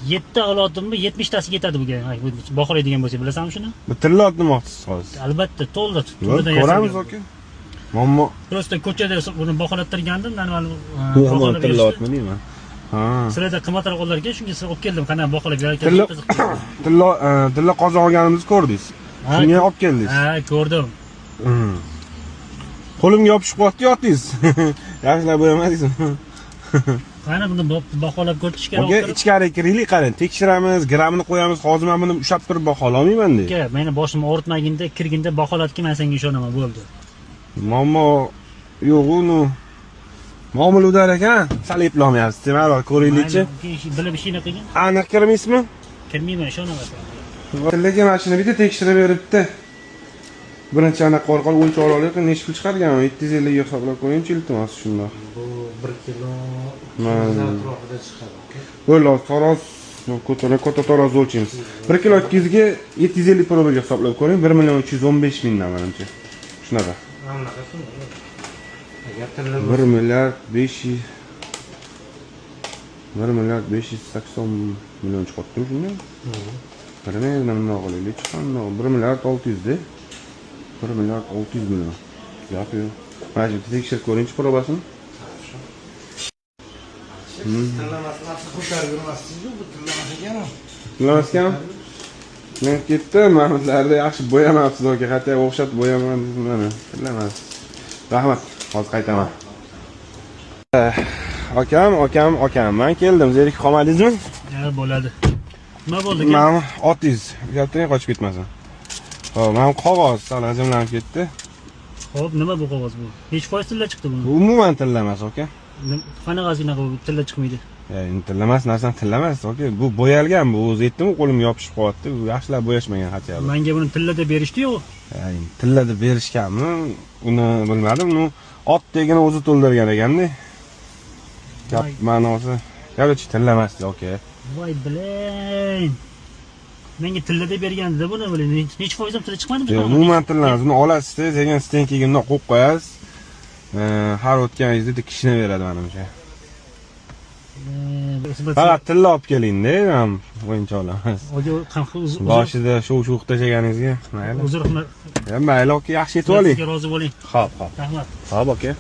7 olodimmi 70 tasiga yetadi buga. Baholaydigan bo'lsa, bilasanmi shuni? Bu tilla olib demoqchisiz hozir. Albatta, to'ldi. Ko'ramiz aka. Ammo Prosta ko'chada buni baholattirgandim, normal baholab tilla olibman. Ha. Sizlarda qimmatroq olar ekan, shunga olib keldim. Qana baholab bergan. Tilla qozoq olganimizni ko'rdingiz. Shunga olib keldingiz. Ha, ko'rdim. Qo'limga yopishib qoldi yotingiz. Yaxshilab bo'yamadingizmi? Qani buni baholab ko'rish kerak. Oke, ichkariga kiraylik, qarang. Tekshiramiz, grammini qo'yamiz. Hozir men buni ushlab turib bahololmayman-da. Aka, meni boshimni og'ritmaginda, kirginda baholatki men senga ishonaman, bo'ldi. Muammo yo'q uni. Muomala udar ekan, sal eplolmayapsiz. Demak, ko'raylikchi. Bilib ishini qilgin. Aniq kirmaysizmi? Kirmayman, ishonaman. Lekin mashina bitta tekshirib beribdi. Birinchi anaqa orqali o'lchov olaylik, necha pul chiqarganman? 750 ga hisoblab qo'ying-chi, iltimos shundoq. Bu 1 kilo atrofida chiqadi, aka. Bo'ldi, taroz, katta taroz o'lchaymiz. 1 kilo 200 ga 750 probaga hisoblab ko'ring, 1 million 315 mingdan menimcha. Shunaqa. Anaqa shuni. Agar tilla 1 milliard 500 1 milliard 580 million chiqibdi shunday. Qarang, nima qilaylik chiqqanda 1 milliard 600 da. 1 milliard 600 million. Gap yo'q. Mana shu tekshirib ko'ringchi probasini. tillamasini ko'tarib yurmasizku, bu tillamas ekan. Tillamas ekan? Men ketdim, Mahmudlarda yaxshi bo'yamabsiz aka, xatga o'xshatib bo'yaman mana. Tillamas. Rahmat, hozir qaytaman. Akam, men keldim. Zerikib qolmadingizmi? Ha, bo'ladi. Nima bo'ldi? Men otingiz, uyatdan qochib ketmasin. Xo'p, men qog'oz salajimlanib ketdi. Xo'p, nima bu qog'oz bu? Hech foiz tilla chiqdi buni. Umuman tillamas aka. Qanaqasina bu tilla chiqmaydi? Tillamas narsa tillamas aka. Bu bo'yalgan, bu o'zi yetdimi, qo'lim yopishib qolyapti. Bu yaxshilab bo'yashmagan xatga. Menga buni tilla deb berishdi-yu. Tilla deb berishganmi? Uni bilmadim. Uni ot degani o'zi to'ldirgan ekanda. Gap ma'nosi. Yo'q, tillamas aka. Voy bilayn. Menga tilla deb berganda buni bilan hech foiz ham tilla chiqmadi bu. Umuman tillamas. Buni olasiz, degan stenkiga bundoq qo'yib qo'yasiz. Har o'tganingizda kishinaveradi menimcha. Faqat tilla olib keling-da, ham o'yinchoqlar. Boshida shu tashaganingizga mayli. Uzr, mayli aka, yaxshi yetib oling. Sizga rozi bo'ling. Xo'p. Rahmat. Xo'p aka.